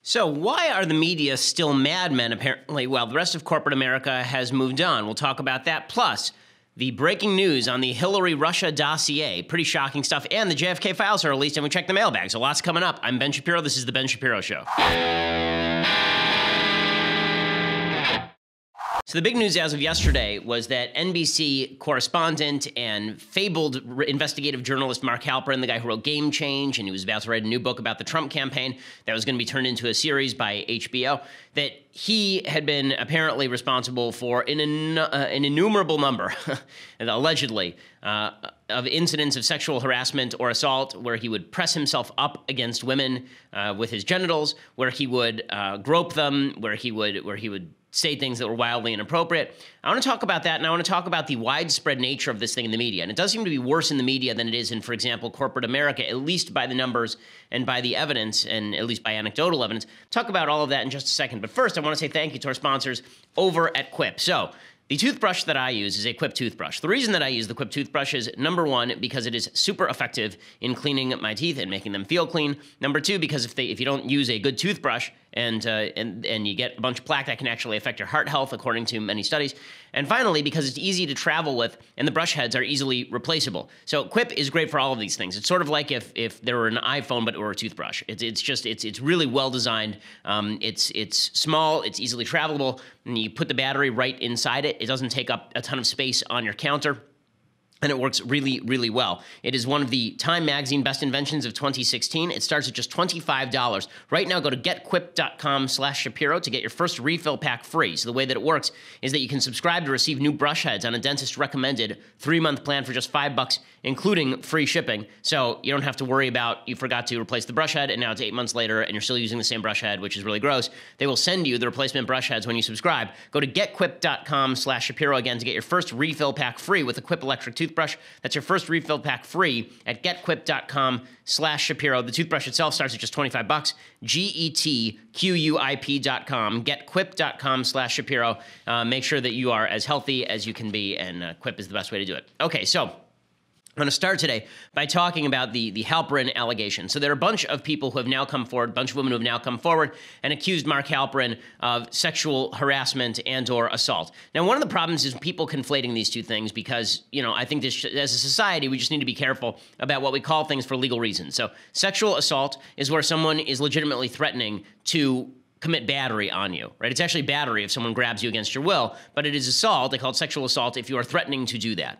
So why are the media still madmen, apparently, while the rest of corporate America has moved on? We'll talk about that. Plus, the breaking news on the Hillary-Russia dossier. Pretty shocking stuff. And the JFK files are released, and we check the mailbag. So lots coming up. I'm Ben Shapiro. This is The Ben Shapiro Show. So the big news as of yesterday was that NBC correspondent and fabled investigative journalist Mark Halperin, the guy who wrote Game Change, and he was about to write a new book about the Trump campaign that was going to be turned into a series by HBO, that he had been apparently responsible for an innumerable number, allegedly, of incidents of sexual harassment or assault where he would press himself up against women with his genitals, where he would grope them, where he would say things that were wildly inappropriate. I want to talk about that, and I want to talk about the widespread nature of this thing in the media. And it does seem to be worse in the media than it is in, for example, corporate America, at least by the numbers and by the evidence, and at least by anecdotal evidence. Talk about all of that in just a second. But first, I want to say thank you to our sponsors over at Quip. So, the toothbrush that I use is a Quip toothbrush. The reason that I use the Quip toothbrush is, number one, because it is super effective in cleaning my teeth and making them feel clean. Number two, because if you don't use a good toothbrush and you get a bunch of plaque, that can actually affect your heart health, according to many studies. And finally, because it's easy to travel with, and the brush heads are easily replaceable. So Quip is great for all of these things. It's sort of like if there were an iPhone but or a toothbrush. It's really well designed. It's small. It's easily travelable. And you put the battery right inside it. It doesn't take up a ton of space on your counter. And it works really, really well. It is one of the Time Magazine Best Inventions of 2016. It starts at just $25. Right now, go to getquip.com/Shapiro to get your first refill pack free. So the way that it works is that you can subscribe to receive new brush heads on a dentist-recommended 3-month plan for just $5, including free shipping. So you don't have to worry about you forgot to replace the brush head, and now it's 8 months later, and you're still using the same brush head, which is really gross. They will send you the replacement brush heads when you subscribe. Go to getquip.com/Shapiro again to get your first refill pack free with a Quip electric toothbrush. That's your first refill pack free at getquip.com/Shapiro. The toothbrush itself starts at just $25. GETQUIP.com. Getquip.com/Shapiro. Make sure that you are as healthy as you can be, and Quip is the best way to do it. Okay, so I'm going to start today by talking about the Halperin allegation. So there are a bunch of people who have now come forward, a bunch of women who have now come forward and accused Mark Halperin of sexual harassment and or assault. Now, one of the problems is people conflating these two things because, I think this, as a society, we just need to be careful about what we call things for legal reasons. So sexual assault is where someone is legitimately threatening to commit battery on you, right? It's actually battery if someone grabs you against your will, but it is assault. They call it sexual assault if you are threatening to do that.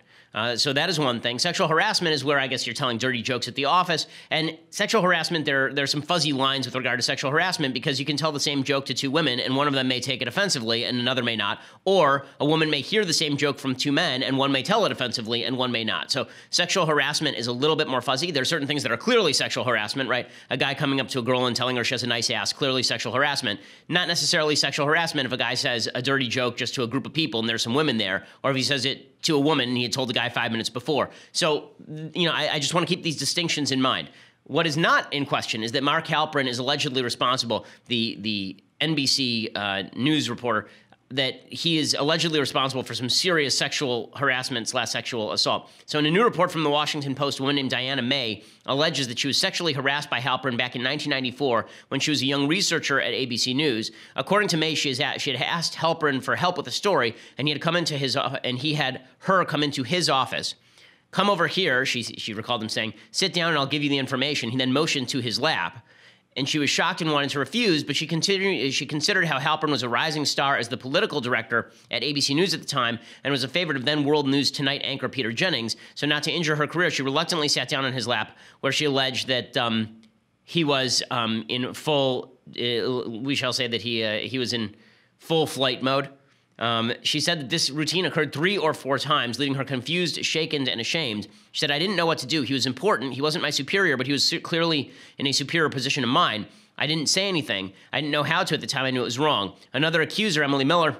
So that is one thing. Sexual harassment is where I guess you're telling dirty jokes at the office. And sexual harassment, there's some fuzzy lines with regard to sexual harassment because you can tell the same joke to two women and one of them may take it offensively and another may not. Or a woman may hear the same joke from two men and one may tell it offensively and one may not. So sexual harassment is a little bit more fuzzy. There are certain things that are clearly sexual harassment, right? A guy coming up to a girl and telling her she has a nice ass, clearly sexual harassment. Not necessarily sexual harassment if a guy says a dirty joke just to a group of people and there's some women there, or if he says it to a woman and he had told the guy 5 minutes before. So, I just want to keep these distinctions in mind. What is not in question is that Mark Halperin is allegedly responsible, the NBC news reporter, that he is allegedly responsible for some serious sexual harassment / sexual assault. So in a new report from the Washington Post, a woman named Diana May alleges that she was sexually harassed by Halperin back in 1994 when she was a young researcher at ABC News. According to May, she had asked Halperin for help with a story, and he had her come into his office. "Come over here," she recalled him saying, "sit down and I'll give you the information." He then motioned to his lap. And she was shocked and wanted to refuse, but she considered how Halperin was a rising star as the political director at ABC News at the time and was a favorite of then World News Tonight anchor Peter Jennings. So not to injure her career, she reluctantly sat down on his lap, where she alleged that he was in full, we shall say that he was in full flight mode. She said that this routine occurred 3 or 4 times, leaving her confused, shaken, and ashamed. She said, "I didn't know what to do. He was important. He wasn't my superior, but he was clearly in a superior position to mine. I didn't say anything. I didn't know how to at the time. I knew it was wrong." Another accuser, Emily Miller,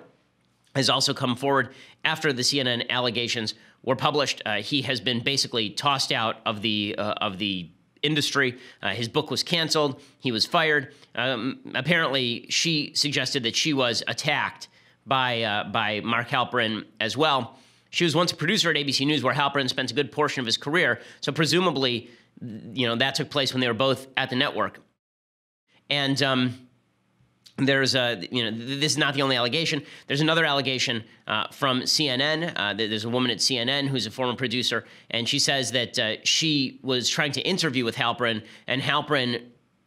has also come forward after the CNN allegations were published. He has been basically tossed out of the industry. His book was canceled. He was fired. Apparently, she suggested that she was attacked by Mark Halperin as well. She was once a producer at ABC News where Halperin spent a good portion of his career. So presumably, that took place when they were both at the network. And There's this is not the only allegation. There's another allegation from CNN. There's a woman at CNN who's a former producer, and she says that she was trying to interview with Halperin, and Halperin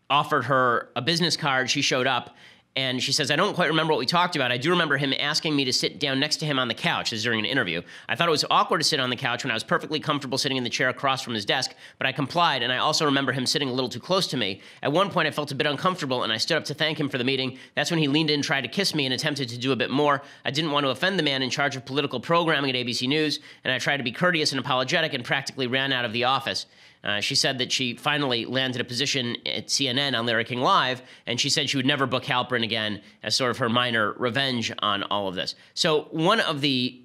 offered her a business card. She showed up, and she says, I don't quite remember what we talked about. I do remember him asking me to sit down next to him on the couch. This is during an interview. I thought it was awkward to sit on the couch when I was perfectly comfortable sitting in the chair across from his desk, but I complied, and I also remember him sitting a little too close to me. At one point, I felt a bit uncomfortable, and I stood up to thank him for the meeting. That's when he leaned in, tried to kiss me, and attempted to do a bit more. I didn't want to offend the man in charge of political programming at ABC News, and I tried to be courteous and apologetic and practically ran out of the office. She said that she finally landed a position at CNN on Larry King Live, and she said she would never book Halperin again as sort of her minor revenge on all of this. So one of the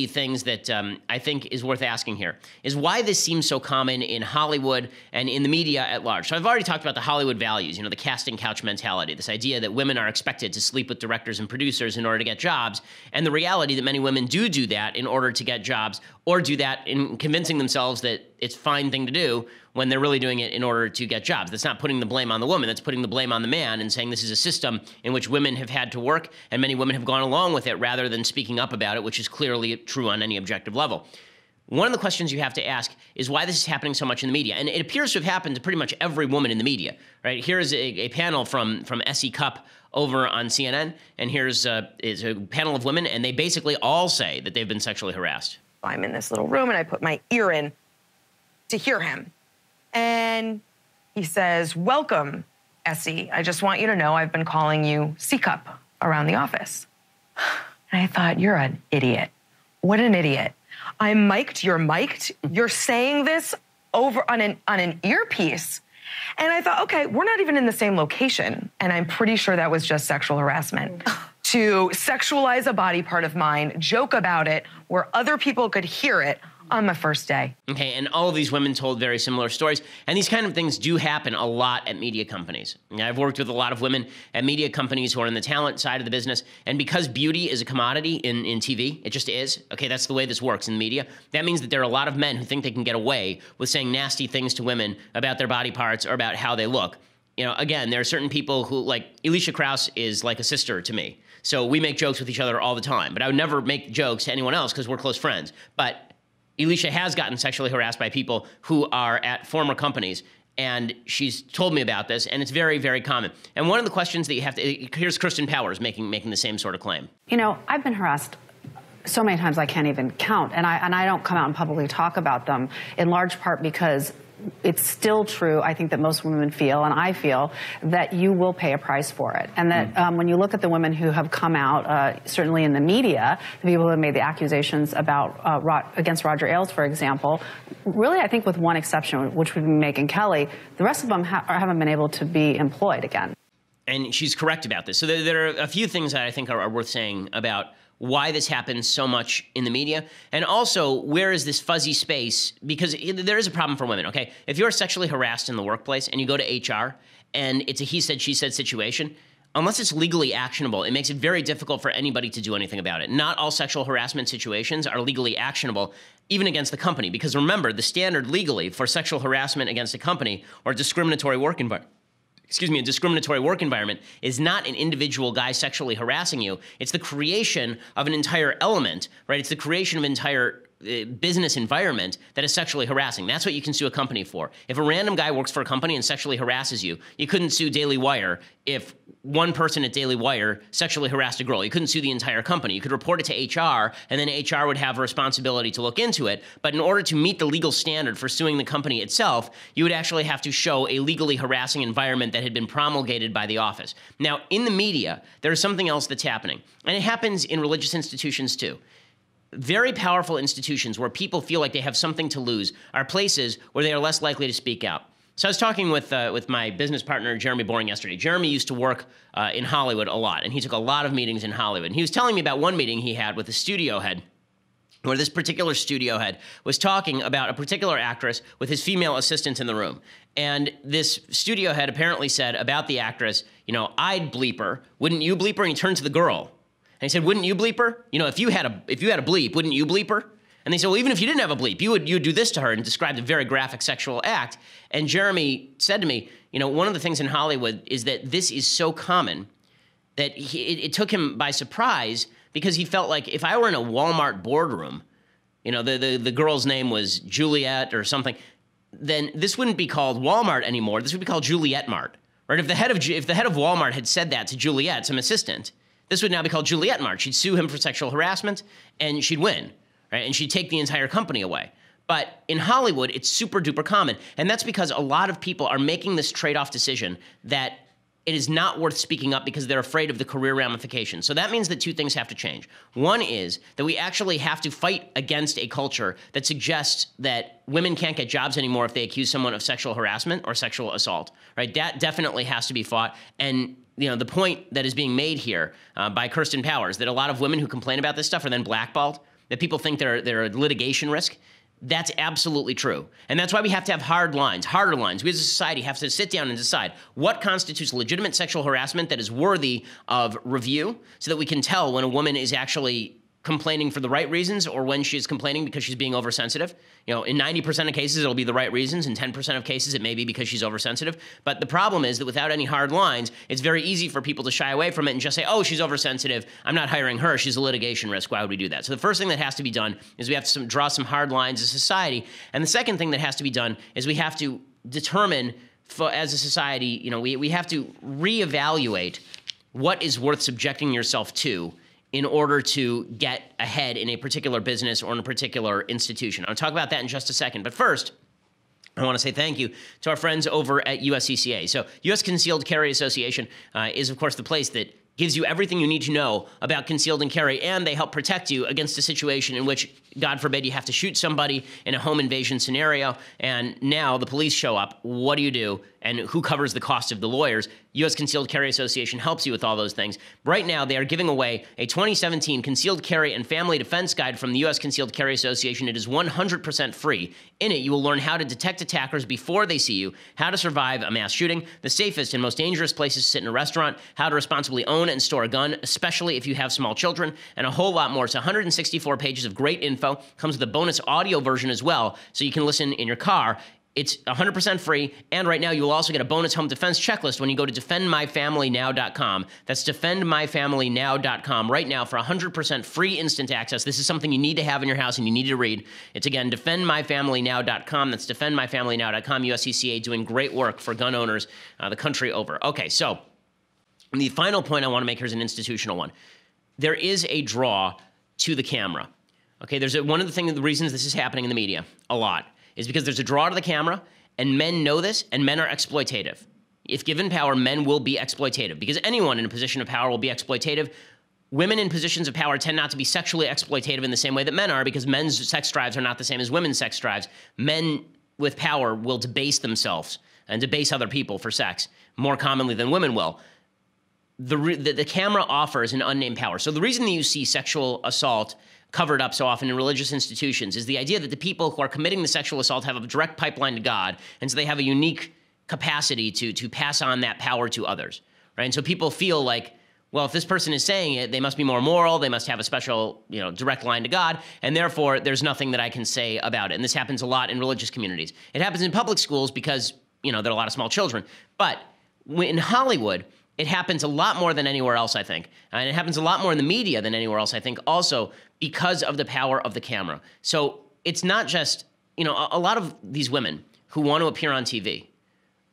things that I think is worth asking here is why this seems so common in Hollywood and in the media at large. So I've already talked about the Hollywood values, the casting couch mentality, this idea that women are expected to sleep with directors and producers in order to get jobs, and the reality that many women do that in order to get jobs, or do that in convincing themselves that it's a fine thing to do when they're really doing it in order to get jobs. That's not putting the blame on the woman. That's putting the blame on the man and saying this is a system in which women have had to work, and many women have gone along with it rather than speaking up about it, which is clearly true on any objective level. One of the questions you have to ask is why this is happening so much in the media. And it appears to have happened to pretty much every woman in the media, right? Here's a panel from S.E. Cupp over on CNN, and here's is a panel of women, and they basically all say that they've been sexually harassed. I'm in this little room, and I put my ear in to hear him. And he says, welcome, Essie. I just want you to know I've been calling you C-Cup around the office. And I thought, you're an idiot. What an idiot. I'm mic'd, you're mic'd. You're saying this over on an earpiece. And I thought, okay, we're not even in the same location. And I'm pretty sure that was just sexual harassment. To sexualize a body part of mine, joke about it, where other people could hear it on my first day. Okay, and all of these women told very similar stories, and these kind of things do happen a lot at media companies. I've worked with a lot of women at media companies who are in the talent side of the business, and because beauty is a commodity in TV, it just is, okay, that's the way this works in the media, that means that there are a lot of men who think they can get away with saying nasty things to women about their body parts or about how they look. Again, there are certain people who, like, Alicia Krause is like a sister to me. So we make jokes with each other all the time, but I would never make jokes to anyone else because we're close friends. But Alicia has gotten sexually harassed by people who are at former companies, and she's told me about this, and it's very, very common. And one of the questions that you have to, here's Kirsten Powers making the same sort of claim. I've been harassed so many times I can't even count, and I don't come out and publicly talk about them, in large part because it's still true, I think, that most women feel, and I feel, that you will pay a price for it. And that when you look at the women who have come out, certainly in the media, the people who have made the accusations about against Roger Ailes, for example, really, I think with one exception, which would be Megyn Kelly, the rest of them haven't been able to be employed again. And she's correct about this. So there are a few things that I think are worth saying about why this happens so much in the media, and also where is this fuzzy space, because there is a problem for women, okay? If you're sexually harassed in the workplace and you go to HR and it's a he said, she said situation, unless it's legally actionable, it makes it very difficult for anybody to do anything about it. Not all sexual harassment situations are legally actionable, even against the company, because remember, the standard legally for sexual harassment against a company or discriminatory work environment, a discriminatory work environment is not an individual guy sexually harassing you. It's the creation of an entire element, right? It's the creation of an entire business environment that is sexually harassing. That's what you can sue a company for. If a random guy works for a company and sexually harasses you, you couldn't sue Daily Wire if one person at Daily Wire sexually harassed a girl. You couldn't sue the entire company. You could report it to HR, and then HR would have a responsibility to look into it. But in order to meet the legal standard for suing the company itself, you would actually have to show a legally harassing environment that had been promulgated by the office. Now, in the media, there is something else that's happening, and it happens in religious institutions too. Very powerful institutions where people feel like they have something to lose are places where they are less likely to speak out. So I was talking with my business partner, Jeremy Boring, yesterday. Jeremy used to work in Hollywood a lot, and he took a lot of meetings in Hollywood. And he was telling me about one meeting he had with a studio head, where this particular studio head was talking about a particular actress with his female assistants in the room. And this studio head apparently said about the actress, I'd bleep her. Wouldn't you bleep her? And he turned to the girl. And he said, wouldn't you bleep her? If you had a bleep, wouldn't you bleep her? And they said, well, even if you didn't have a bleep, you would do this to her, and described a very graphic sexual act. And Jeremy said to me, one of the things in Hollywood is that this is so common that it took him by surprise, because he felt like if I were in a Walmart boardroom, the girl's name was Juliet or something, then this wouldn't be called Walmart anymore. This would be called Juliet Mart, right? If the head of Walmart had said that to Juliet, some assistant, this would now be called Juliet Mart. She'd sue him for sexual harassment, and she'd win, right? And she'd take the entire company away. But in Hollywood, it's super duper common, and that's because a lot of people are making this trade-off decision that it is not worth speaking up because they're afraid of the career ramifications. So that means that two things have to change. One is that we actually have to fight against a culture that suggests that women can't get jobs anymore if they accuse someone of sexual harassment or sexual assault, right? That definitely has to be fought. And the point that is being made here by Kirsten Powers, that a lot of women who complain about this stuff are then blackballed, that people think they're a litigation risk, that's absolutely true. And that's why we have to have harder lines. We as a society have to sit down and decide what constitutes legitimate sexual harassment that is worthy of review, so that we can tell when a woman is actually complaining for the right reasons or when she is complaining because she's being oversensitive. In 90% of cases, it'll be the right reasons. In 10% of cases, it may be because she's oversensitive. But the problem is that without any hard lines, it's very easy for people to shy away from it and just say, oh, she's oversensitive. I'm not hiring her. She's a litigation risk. Why would we do that? So the first thing that has to be done is we have to draw some hard lines as a society. And the second thing that has to be done is we have to determine, as a society, we have to reevaluate what is worth subjecting yourself to in order to get ahead in a particular business or in a particular institution. I'll talk about that in just a second. But first, I want to say thank you to our friends over at USCCA. So U.S. Concealed Carry Association is, of course, the place that gives you everything you need to know about concealed and carry, and they help protect you against a situation in which, God forbid, you have to shoot somebody in a home invasion scenario, and now the police show up. What do you do? And who covers the cost of the lawyers? U.S. Concealed Carry Association helps you with all those things. Right now, they are giving away a 2017 Concealed Carry and Family Defense Guide from the U.S. Concealed Carry Association. It is 100% free. In it, you will learn how to detect attackers before they see you, how to survive a mass shooting, the safest and most dangerous places to sit in a restaurant, how to responsibly own and store a gun, especially if you have small children, and a whole lot more. It's 164 pages of great info. Comes with a bonus audio version as well, so you can listen in your car. It's 100% free, and right now you will also get a bonus home defense checklist when you go to defendmyfamilynow.com. That's defendmyfamilynow.com right now for 100% free instant access. This is something you need to have in your house and you need to read. It's, again, defendmyfamilynow.com. That's defendmyfamilynow.com. USCCA doing great work for gun owners the country over. Okay, so the final point I want to make here is an institutional one. There is a draw to the camera. Okay, one of the reasons this is happening in the media a lot is because there's a draw to the camera, and men know this, and men are exploitative. If given power, men will be exploitative, because anyone in a position of power will be exploitative. Women in positions of power tend not to be sexually exploitative in the same way that men are, because men's sex drives are not the same as women's sex drives. Men with power will debase themselves and debase other people for sex more commonly than women will. The camera offers an unnamed power. So the reason that you see sexual assault covered up so often in religious institutions is the idea that the people who are committing the sexual assault have a direct pipeline to God, and so they have a unique capacity to pass on that power to others, right? And so people feel like, well, if this person is saying it, they must be more moral, they must have a special, direct line to God, and therefore there's nothing that I can say about it. And this happens a lot in religious communities. It happens in public schools because, there are a lot of small children. But in Hollywood, it happens a lot more than anywhere else, I think. And it happens a lot more in the media than anywhere else, I think, also because of the power of the camera. So it's not just, a lot of these women who want to appear on TV,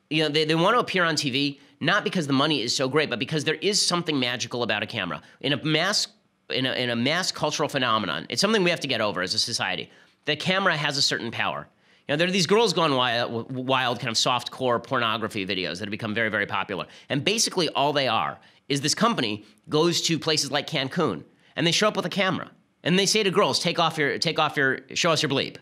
they want to appear on TV not because the money is so great, but because there is something magical about a camera. In a mass cultural phenomenon, it's something we have to get over as a society. The camera has a certain power. There are these girls gone wild kind of soft-core pornography videos that have become very, very popular. And basically all they are is this company goes to places like Cancun, and they show up with a camera. And they say to girls, show us your bleep.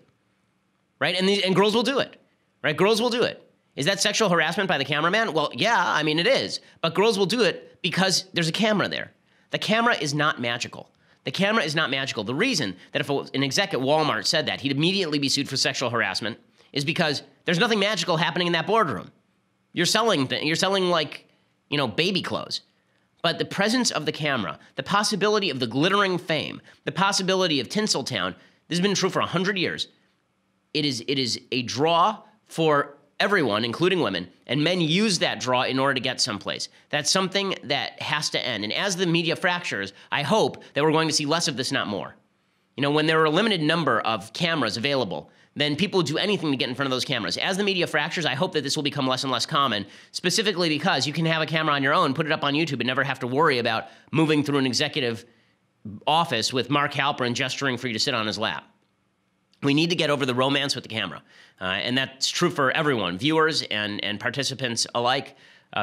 Right? And girls will do it. Right? Girls will do it. Is that sexual harassment by the cameraman? Well, yeah, it is. But girls will do it because there's a camera there. The camera is not magical. The camera is not magical. The reason that if an exec at Walmart said that, he'd immediately be sued for sexual harassment is because there's nothing magical happening in that boardroom. You're selling like, baby clothes. But the presence of the camera, the possibility of the glittering fame, the possibility of Tinseltown, This has been true for 100 years. It is a draw for everyone, including women, and men use that draw in order to get someplace. That's something that has to end. And as the media fractures, I hope that we're going to see less of this, not more. You know, when there are a limited number of cameras available, then people do anything to get in front of those cameras. As the media fractures, I hope that this will become less and less common, specifically because you can have a camera on your own, put it up on YouTube, and never have to worry about moving through an executive office with Mark Halperin gesturing for you to sit on his lap. We need to get over the romance with the camera. And that's true for everyone, viewers and participants alike,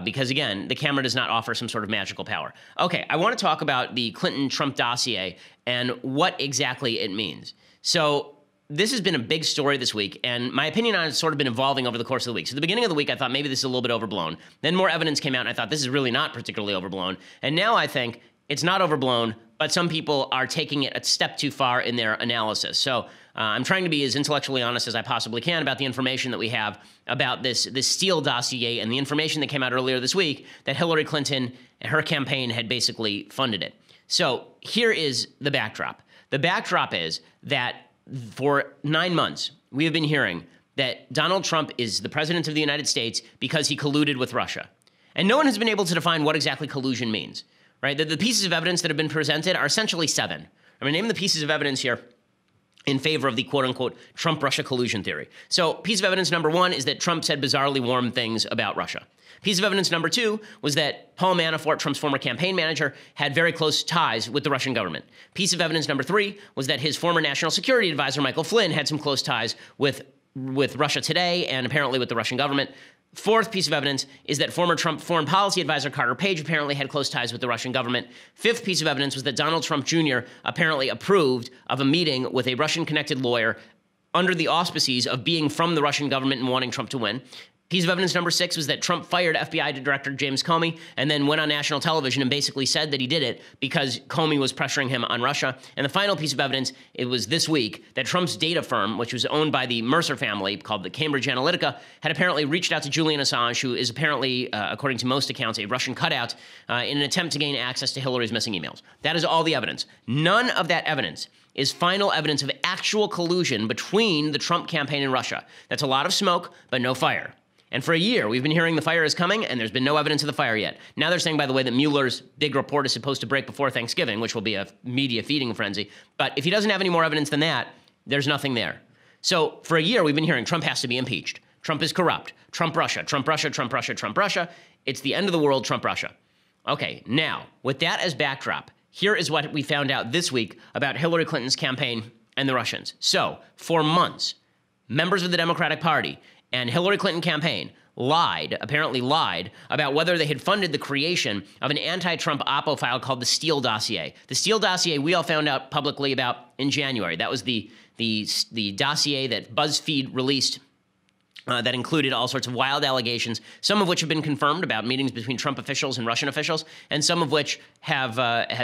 because, again, the camera does not offer some sort of magical power. Okay, I want to talk about the Clinton-Trump dossier and what exactly it means. So this has been a big story this week, and my opinion on it has sort of been evolving over the course of the week. So at the beginning of the week, I thought maybe this is a little bit overblown. Then more evidence came out, and I thought this is really not particularly overblown. And now I think it's not overblown, but some people are taking it a step too far in their analysis. So I'm trying to be as intellectually honest as I possibly can about the information that we have about this Steele dossier and the information that came out earlier this week that Hillary Clinton and her campaign had basically funded it. So here is the backdrop. The backdrop is that for 9 months, we have been hearing that Donald Trump is the president of the United States because he colluded with Russia. And no one has been able to define what exactly collusion means, right? The pieces of evidence that have been presented are essentially 7. I'm going to name the pieces of evidence here in favor of the quote-unquote Trump-Russia collusion theory. So piece of evidence number 1 is that Trump said bizarrely warm things about Russia. Piece of evidence number 2 was that Paul Manafort, Trump's former campaign manager, had very close ties with the Russian government. Piece of evidence number 3 was that his former national security advisor, Michael Flynn, had some close ties with Russia Today and apparently with the Russian government. Fourth piece of evidence is that former Trump foreign policy advisor Carter Page apparently had close ties with the Russian government. Fifth piece of evidence was that Donald Trump Jr. apparently approved of a meeting with a Russian-connected lawyer under the auspices of being from the Russian government and wanting Trump to win. Piece of evidence number 6 was that Trump fired FBI Director James Comey and then went on national television and basically said that he did it because Comey was pressuring him on Russia. And the final piece of evidence, it was this week, that Trump's data firm, which was owned by the Mercer family called the Cambridge Analytica, had apparently reached out to Julian Assange, who is apparently, according to most accounts, a Russian cutout, in an attempt to gain access to Hillary's missing emails. That is all the evidence. None of that evidence is final evidence of actual collusion between the Trump campaign and Russia. That's a lot of smoke, but no fire. And for a year, we've been hearing the fire is coming, and there's been no evidence of the fire yet. Now they're saying, by the way, that Mueller's big report is supposed to break before Thanksgiving, which will be a media feeding frenzy. But if he doesn't have any more evidence than that, there's nothing there. So for a year, we've been hearing Trump has to be impeached. Trump is corrupt. Trump Russia, Trump Russia, Trump Russia, Trump Russia. It's the end of the world, Trump Russia. Okay, now, with that as backdrop, here is what we found out this week about Hillary Clinton's campaign and the Russians. So, for months, members of the Democratic Party and Hillary Clinton campaign apparently lied about whether they had funded the creation of an anti-Trump Oppo file called the Steele dossier. The Steele dossier we all found out publicly about in January. That was the dossier that BuzzFeed released that included all sorts of wild allegations, some of which have been confirmed about meetings between Trump officials and Russian officials, and some of which have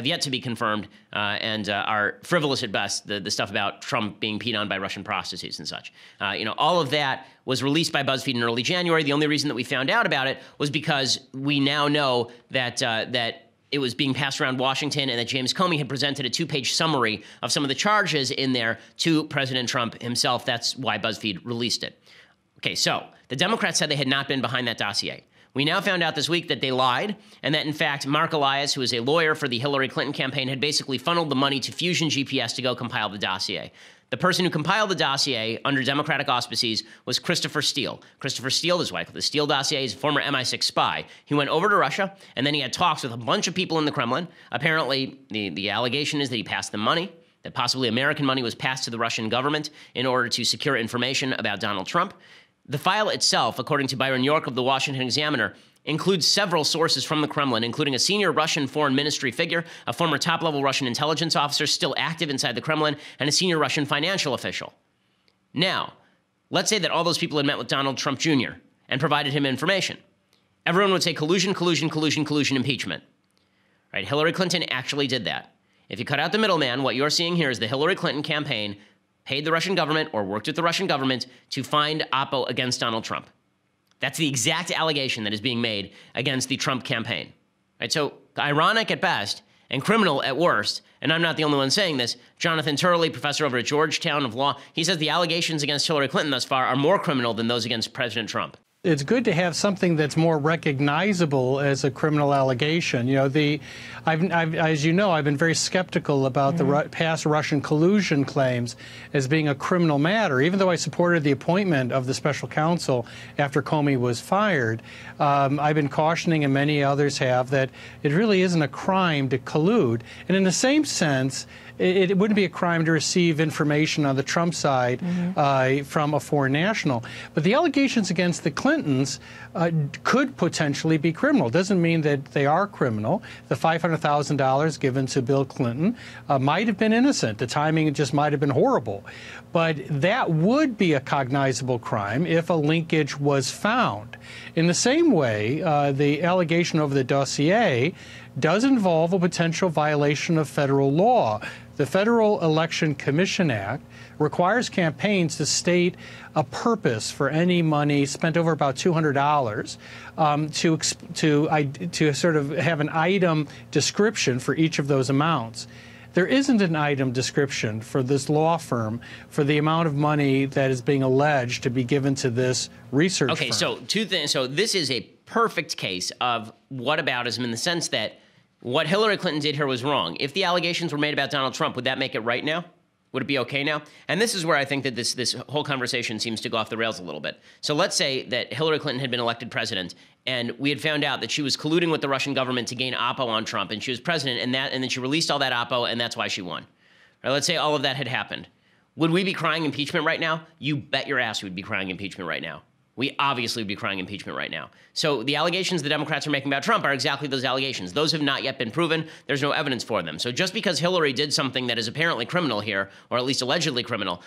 yet to be confirmed and are frivolous at best, the stuff about Trump being peed on by Russian prostitutes and such. All of that was released by BuzzFeed in early January. The only reason that we found out about it was because we now know that it was being passed around Washington and that James Comey had presented a 2-page summary of some of the charges in there to President Trump himself. That's why BuzzFeed released it. Okay, so the Democrats said they had not been behind that dossier. We now found out this week that they lied, and that, in fact, Mark Elias, who is a lawyer for the Hillary Clinton campaign, had basically funneled the money to Fusion GPS to go compile the dossier. The person who compiled the dossier under Democratic auspices was Christopher Steele. Christopher Steele, this is why the Steele dossier, is a former MI6 spy. He went over to Russia, and then he had talks with a bunch of people in the Kremlin. Apparently, the allegation is that he passed them money, that possibly American money was passed to the Russian government in order to secure information about Donald Trump. The file itself, according to Byron York of the Washington Examiner, includes several sources from the Kremlin, including a senior Russian foreign ministry figure, a former top-level Russian intelligence officer still active inside the Kremlin, and a senior Russian financial official. Now, let's say that all those people had met with Donald Trump Jr. and provided him information. Everyone would say collusion, collusion, collusion, collusion, impeachment. Right? Hillary Clinton actually did that. If you cut out the middleman, what you're seeing here is the Hillary Clinton campaign paid the Russian government or worked with the Russian government to find Oppo against Donald Trump. That's the exact allegation that is being made against the Trump campaign. Right? So ironic at best and criminal at worst. And I'm not the only one saying this. Jonathan Turley, professor over at Georgetown of Law, he says the allegations against Hillary Clinton thus far are more criminal than those against President Trump. It's good to have something that's more recognizable as a criminal allegation. You know, as you know, I've been very skeptical about the past Russian collusion claims as being a criminal matter. Even though I supported the appointment of the special counsel after Comey was fired, I've been cautioning, and many others have, that it really isn't a crime to collude. And in the same sense, it wouldn't be a crime to receive information on the Trump side from a foreign national. But the allegations against the Clintons could potentially be criminal. It doesn't mean that they are criminal. The $500,000 given to Bill Clinton might have been innocent. The timing just might have been horrible. But that would be a cognizable crime if a linkage was found. In the same way, the allegation over the dossier does involve a potential violation of federal law. The Federal Election Commission Act requires campaigns to state a purpose for any money spent over about $200 to sort of have an item description for each of those amounts. There isn't an item description for this law firm for the amount of money that is being alleged to be given to this research firm. Okay, so two things. So this is a perfect case of whataboutism in the sense that what Hillary Clinton did here was wrong. If the allegations were made about Donald Trump, would that make it right now? Would it be okay now? And this is where I think that this whole conversation seems to go off the rails a little bit. So let's say that Hillary Clinton had been elected president, and we had found out that she was colluding with the Russian government to gain oppo on Trump, and she was president, and then she released all that oppo, and that's why she won. Right, let's say all of that had happened. Would we be crying impeachment right now? You bet your ass we'd be crying impeachment right now. We obviously would be crying impeachment right now. So the allegations the Democrats are making about Trump are exactly those allegations. Those have not yet been proven. There's no evidence for them. So just because Hillary did something that is apparently criminal here, or at least allegedly criminal,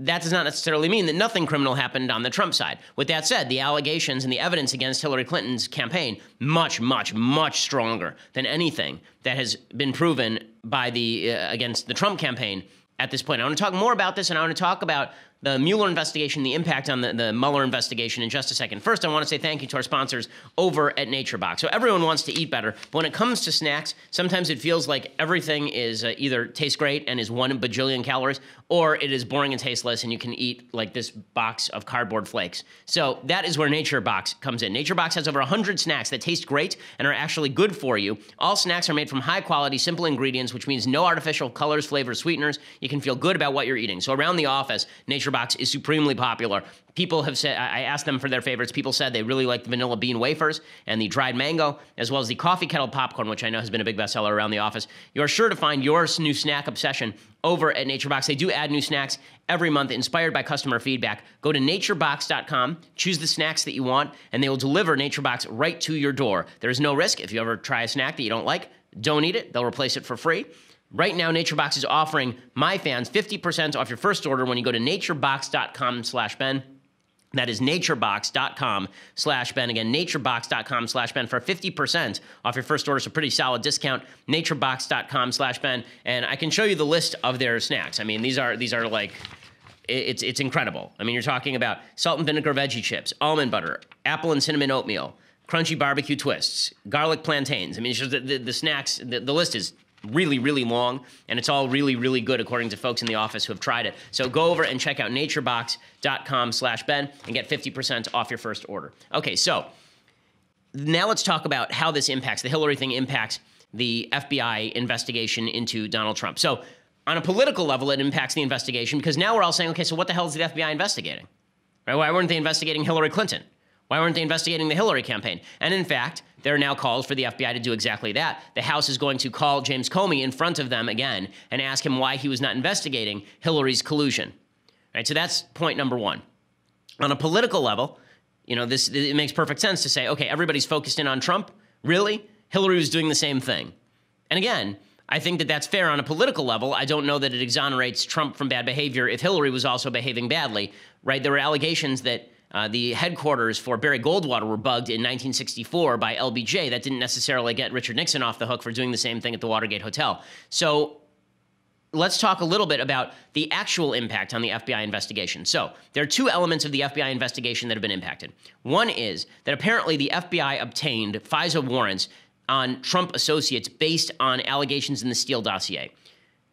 that does not necessarily mean that nothing criminal happened on the Trump side. With that said, the allegations and the evidence against Hillary Clinton's campaign, much, much, much stronger than anything that has been proven by against the Trump campaign at this point. I want to talk more about this, and I want to talk about the Mueller investigation, the impact on the Mueller investigation in just a second. First, I want to say thank you to our sponsors over at NatureBox. So everyone wants to eat better, but when it comes to snacks, sometimes it feels like everything is either tastes great and is 1 bajillion calories, or it is boring and tasteless, and you can eat like this box of cardboard flakes. So that is where NatureBox comes in. NatureBox has over 100 snacks that taste great and are actually good for you. All snacks are made from high-quality, simple ingredients, which means no artificial colors, flavors, sweeteners. You can feel good about what you're eating. So around the office, NatureBox is supremely popular. People have said, I asked them for their favorites. People said they really like the vanilla bean wafers and the dried mango, as well as the coffee kettle popcorn, which I know has been a big bestseller around the office. You're sure to find your new snack obsession over at NatureBox. They do add new snacks every month, inspired by customer feedback. Go to naturebox.com, choose the snacks that you want, and they will deliver NatureBox right to your door. There is no risk. If you ever try a snack that you don't like, don't eat it. They'll replace it for free. Right now, NatureBox is offering my fans 50% off your first order when you go to naturebox.com/Ben. That is naturebox.com/Ben. Again, naturebox.com/Ben for 50% off your first order. So pretty solid discount. Naturebox.com/Ben. And I can show you the list of their snacks. I mean, these are like, it's incredible. I mean, you're talking about salt and vinegar veggie chips, almond butter, apple and cinnamon oatmeal, crunchy barbecue twists, garlic plantains. I mean, it's just the snacks, the list is really, really long, and it's all really, really good according to folks in the office who have tried it. So go over and check out naturebox.com/Ben and get 50% off your first order. Okay, so now let's talk about how this impacts, the Hillary thing impacts the FBI investigation into Donald Trump. So on a political level, it impacts the investigation because now we're all saying, okay, so what the hell is the FBI investigating? Right? Why weren't they investigating Hillary Clinton? Why weren't they investigating the Hillary campaign? And in fact, there are now calls for the FBI to do exactly that. The House is going to call James Comey in front of them again and ask him why he was not investigating Hillary's collusion. Right? So that's point number one. On a political level, you know, it makes perfect sense to say, okay, everybody's focused in on Trump. Really? Hillary was doing the same thing. And again, I think that that's fair on a political level. I don't know that it exonerates Trump from bad behavior if Hillary was also behaving badly. Right? There were allegations that the headquarters for Barry Goldwater were bugged in 1964 by LBJ. That didn't necessarily get Richard Nixon off the hook for doing the same thing at the Watergate Hotel. So let's talk a little bit about the actual impact on the FBI investigation. So there are two elements of the FBI investigation that have been impacted. One is that apparently the FBI obtained FISA warrants on Trump associates based on allegations in the Steele dossier.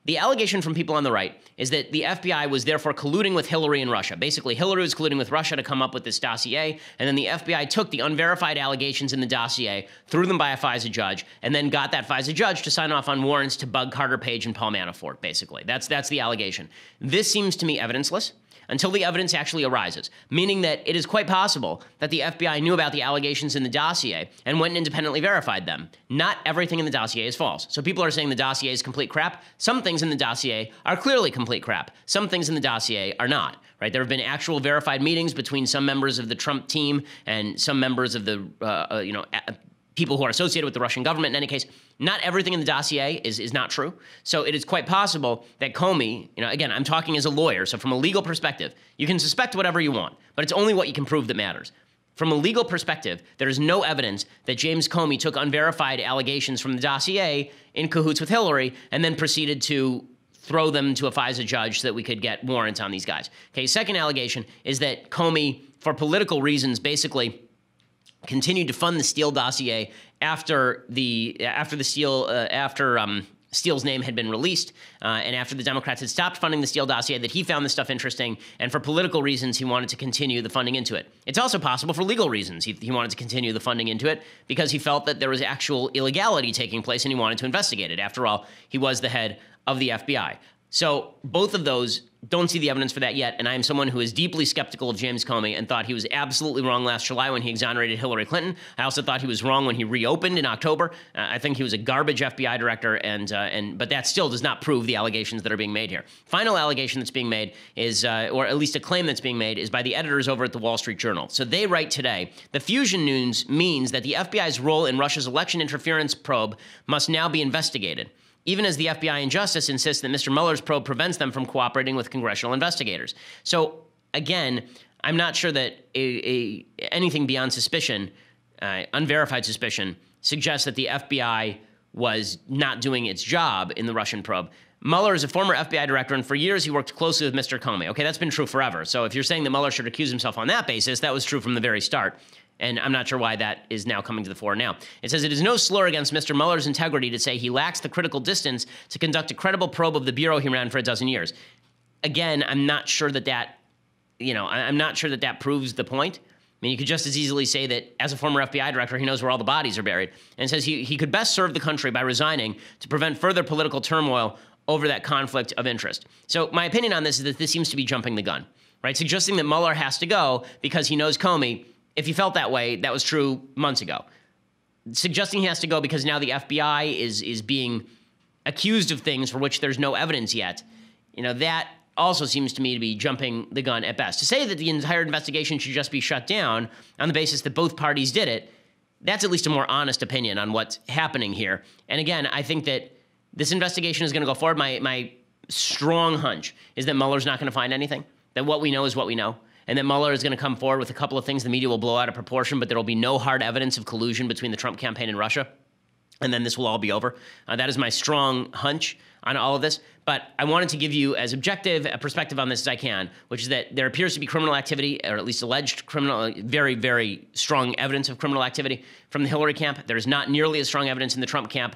The allegation from people on the right is that the FBI was therefore colluding with Hillary and Russia. Basically, Hillary was colluding with Russia to come up with this dossier, and then the FBI took the unverified allegations in the dossier, threw them by a FISA judge, and then got that FISA judge to sign off on warrants to bug Carter Page and Paul Manafort, basically. That's the allegation. This seems to me evidenceless until the evidence actually arises, meaning that it is quite possible that the FBI knew about the allegations in the dossier and went and independently verified them. Not everything in the dossier is false. So people are saying the dossier is complete crap. Some things in the dossier are clearly complete crap. Some things in the dossier are not, right? There have been actual verified meetings between some members of the Trump team and some members of the, people who are associated with the Russian government. In any case, not everything in the dossier is not true. So it is quite possible that Comey, again, I'm talking as a lawyer, so from a legal perspective, you can suspect whatever you want, but it's only what you can prove that matters. From a legal perspective, there is no evidence that James Comey took unverified allegations from the dossier in cahoots with Hillary and then proceeded to throw them to a FISA judge so that we could get warrants on these guys. Okay, second allegation is that Comey, for political reasons, basically continued to fund the Steele dossier after Steele's name had been released, and after the Democrats had stopped funding the Steele dossier, that he found this stuff interesting, and for political reasons, he wanted to continue the funding into it. It's also possible for legal reasons he wanted to continue the funding into it because he felt that there was actual illegality taking place, and he wanted to investigate it. After all, he was the head of the FBI. So both of those, don't see the evidence for that yet, and I am someone who is deeply skeptical of James Comey and thought he was absolutely wrong last July when he exonerated Hillary Clinton. I also thought he was wrong when he reopened in October. I think he was a garbage FBI director, but that still does not prove the allegations that are being made here. Final allegation that's being made is, or at least a claim that's being made, is by the editors over at the Wall Street Journal. So they write today, the fusion news means that the FBI's role in Russia's election interference probe must now be investigated, even as the FBI and Justice insist that Mr. Mueller's probe prevents them from cooperating with congressional investigators. So, again, I'm not sure that anything beyond suspicion, unverified suspicion, suggests that the FBI was not doing its job in the Russian probe. Mueller is a former FBI director, and for years he worked closely with Mr. Comey. Okay, that's been true forever. So if you're saying that Mueller should accuse himself on that basis, that was true from the very start. And I'm not sure why that is now coming to the fore now. It says it is no slur against Mr. Mueller's integrity to say he lacks the critical distance to conduct a credible probe of the bureau he ran for a dozen years. Again, I'm not sure that I'm not sure that proves the point. I mean, you could just as easily say that as a former FBI director, he knows where all the bodies are buried, and says he could best serve the country by resigning to prevent further political turmoil over that conflict of interest. So my opinion on this is that this seems to be jumping the gun, right? Suggesting that Mueller has to go because he knows Comey. If you felt that way, that was true months ago. Suggesting he has to go because now the FBI is being accused of things for which there's no evidence yet, that also seems to me to be jumping the gun at best. To say that the entire investigation should just be shut down on the basis that both parties did it, that's at least a more honest opinion on what's happening here. And again, I think that this investigation is going to go forward. My strong hunch is that Mueller's not going to find anything, that what we know is what we know, and that Mueller is going to come forward with a couple of things the media will blow out of proportion, but there will be no hard evidence of collusion between the Trump campaign and Russia, and then this will all be over. That is my strong hunch on all of this. But I wanted to give you as objective a perspective on this as I can, which is that there appears to be criminal activity, or at least alleged criminal, very, very strong evidence of criminal activity from the Hillary camp. There is not nearly as strong evidence in the Trump camp.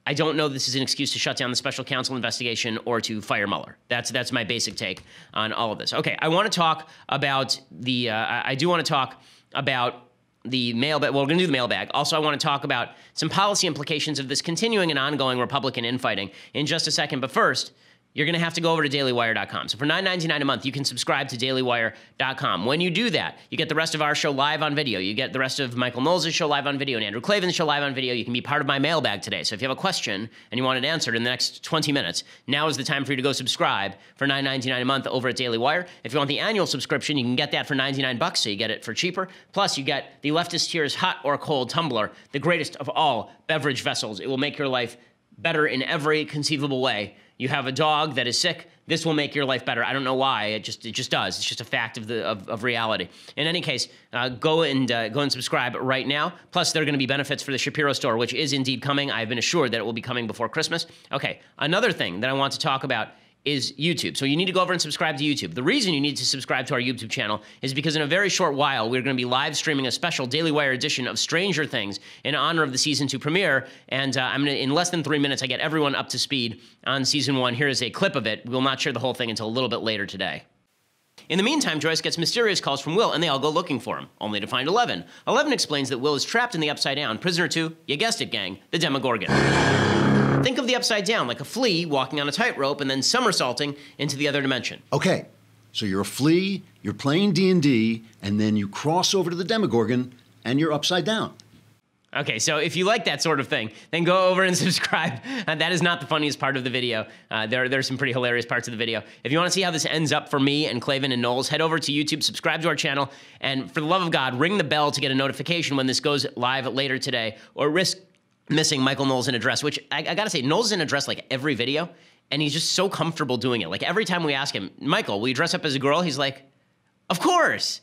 I don't know this is an excuse to shut down the special counsel investigation or to fire Mueller. That's my basic take on all of this. Okay, I want to talk about the, I do want to talk about the mailbag. Well, we're going to do the mailbag. Also, I want to talk about some policy implications of this continuing and ongoing Republican infighting in just a second. But first, you're going to have to go over to dailywire.com. So for $9.99 a month, you can subscribe to dailywire.com. When you do that, you get the rest of our show live on video. You get the rest of Michael Knowles' show live on video and Andrew Klavan's show live on video. You can be part of my mailbag today. So if you have a question and you want it answered in the next 20 minutes, now is the time for you to go subscribe for $9.99 a month over at Daily Wire. If you want the annual subscription, you can get that for $99, so you get it for cheaper. Plus, you get the Leftist Tears Hot or Cold Tumbler, the greatest of all beverage vessels. It will make your life better in every conceivable way. You have a dog that is sick, this will make your life better. I don't know why, it just does. It's just a fact of reality. In any case, go and subscribe right now. Plus, there are going to be benefits for the Shapiro store, which is indeed coming. I've been assured that it will be coming before Christmas. Okay, another thing that I want to talk about is YouTube. So you need to go over and subscribe to YouTube. The reason you need to subscribe to our YouTube channel is because in a very short while, we're going to be live streaming a special Daily Wire edition of Stranger Things in honor of the season 2 premiere. And I'm going to, in less than 3 minutes, I get everyone up to speed on season 1. Here is a clip of it. We'll not share the whole thing until a little bit later today. In the meantime, Joyce gets mysterious calls from Will, and they all go looking for him, only to find 11. 11 explains that Will is trapped in the Upside Down, prisoner to, you guessed it, gang, the Demogorgon. Think of the Upside Down like a flea walking on a tightrope and then somersaulting into the other dimension. Okay, so you're a flea, you're playing D&D, and then you cross over to the Demogorgon, and you're upside down. Okay, so if you like that sort of thing, then go over and subscribe. That is not the funniest part of the video. There's some pretty hilarious parts of the video. If you want to see how this ends up for me and Clavin and Knowles, head over to YouTube, subscribe to our channel, and for the love of God, ring the bell to get a notification when this goes live later today, or risk missing Michael Knowles' address, which I gotta say, Knowles' address like every video, and he's just so comfortable doing it. Like every time we ask him, Michael, will you dress up as a girl? He's like, of course.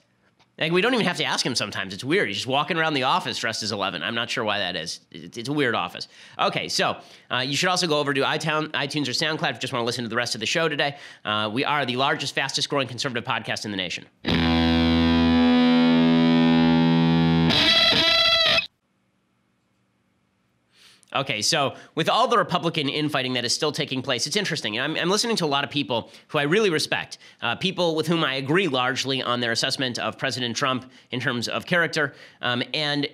Like, we don't even have to ask him sometimes. It's weird. He's just walking around the office dressed as 11. I'm not sure why that is. It's a weird office. Okay, so you should also go over to iTunes or SoundCloud if you just want to listen to the rest of the show today. We are the largest, fastest growing conservative podcast in the nation. Okay, so with all the Republican infighting that is still taking place, it's interesting. I'm listening to a lot of people who I really respect, people with whom I agree largely on their assessment of President Trump in terms of character, and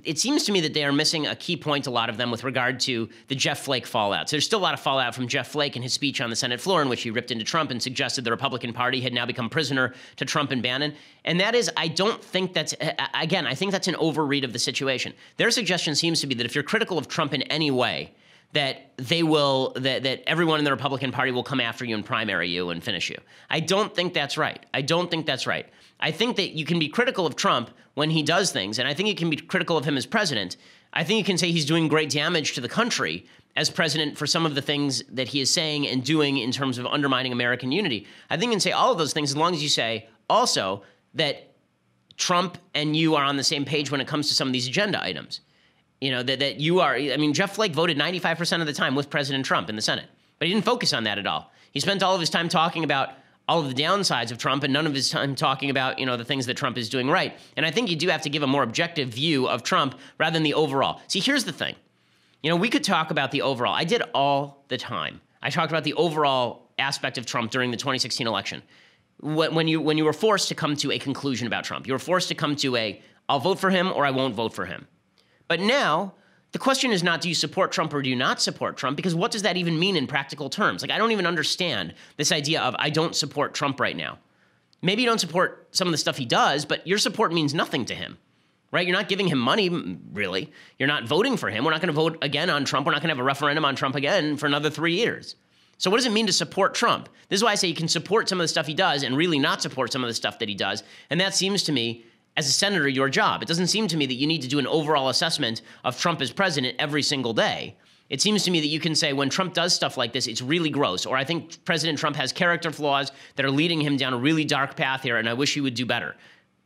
it seems to me that they are missing a key point, a lot of them, with regard to the Jeff Flake fallout. So there's still a lot of fallout from Jeff Flake and his speech on the Senate floor in which he ripped into Trump and suggested the Republican Party had now become prisoner to Trump and Bannon. And that is, I don't think that's, again, I think that's an overread of the situation. Their suggestion seems to be that if you're critical of Trump in any way, that they will, that everyone in the Republican Party will come after you and primary you and finish you. I don't think that's right. I don't think that's right. I think that you can be critical of Trump when he does things, and I think you can be critical of him as president. I think you can say he's doing great damage to the country as president for some of the things that he is saying and doing in terms of undermining American unity. I think you can say all of those things as long as you say also that Trump and you are on the same page when it comes to some of these agenda items. You know, that you are, I mean, Jeff Flake voted 95% of the time with President Trump in the Senate, but he didn't focus on that at all. He spent all of his time talking about all of the downsides of Trump and none of his time talking about, you know, the things that Trump is doing right. And I think you do have to give a more objective view of Trump rather than the overall. See, here's the thing. You know, we could talk about the overall. I did all the time. I talked about the overall aspect of Trump during the 2016 election. When you were forced to come to a conclusion about Trump, you were forced to come to a, I'll vote for him or I won't vote for him. But now, the question is not do you support Trump or do you not support Trump, because what does that even mean in practical terms? Like, I don't even understand this idea of I don't support Trump right now. Maybe you don't support some of the stuff he does, but your support means nothing to him, right? You're not giving him money, really. You're not voting for him. We're not going to vote again on Trump. We're not going to have a referendum on Trump again for another 3 years. So what does it mean to support Trump? This is why I say you can support some of the stuff he does and really not support some of the stuff that he does. And that seems to me, as a senator, your job. It doesn't seem to me that you need to do an overall assessment of Trump as president every single day. It seems to me that you can say when Trump does stuff like this, it's really gross, or I think President Trump has character flaws that are leading him down a really dark path here, and I wish he would do better.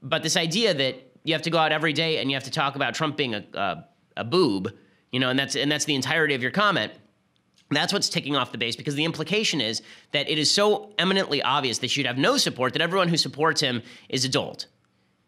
But this idea that you have to go out every day and you have to talk about Trump being a boob, you know, and that's the entirety of your comment, that's what's ticking off the base, because the implication is that it is so eminently obvious that you'd have no support, that everyone who supports him is a dolt.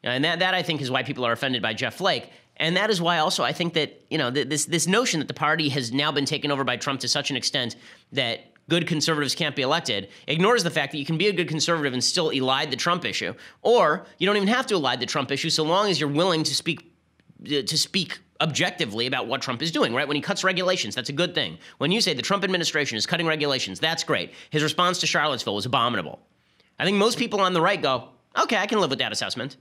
And that I think is why people are offended by Jeff Flake. And that is why also I think that, you know, this notion that the party has now been taken over by Trump to such an extent that good conservatives can't be elected ignores the fact that you can be a good conservative and still elide the Trump issue. Or you don't even have to elide the Trump issue so long as you're willing to speak objectively about what Trump is doing, right? When he cuts regulations, that's a good thing. When you say the Trump administration is cutting regulations, that's great. His response to Charlottesville was abominable. I think most people on the right go, okay, I can live with that assessment.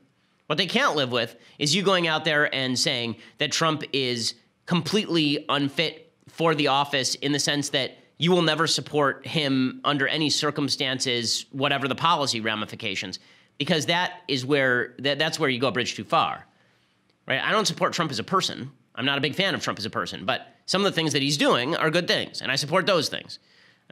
What they can't live with is you going out there and saying that Trump is completely unfit for the office in the sense that you will never support him under any circumstances, whatever the policy ramifications, because that's where you go a bridge too far, right? I don't support Trump as a person. I'm not a big fan of Trump as a person, but some of the things that he's doing are good things, and I support those things.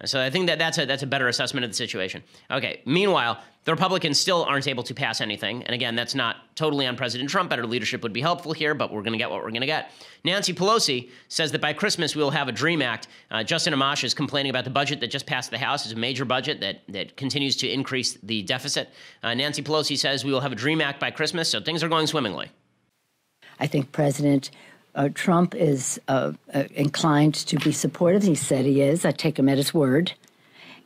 So I think that's a better assessment of the situation. Okay. Meanwhile, the Republicans still aren't able to pass anything. And again, that's not totally on President Trump. Better leadership would be helpful here, but we're going to get what we're going to get. Nancy Pelosi says that by Christmas we will have a DREAM Act. Justin Amash is complaining about the budget that just passed the House. It's a major budget that continues to increase the deficit. Nancy Pelosi says we will have a DREAM Act by Christmas, so things are going swimmingly. I think President Trump is inclined to be supportive. He said he is. I take him at his word.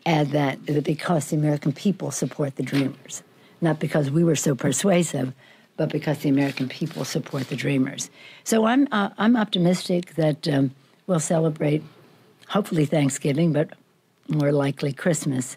And that because the American people support the Dreamers, not because we were so persuasive, but because the American people support the Dreamers. So I'm optimistic that we'll celebrate, hopefully Thanksgiving, but more likely Christmas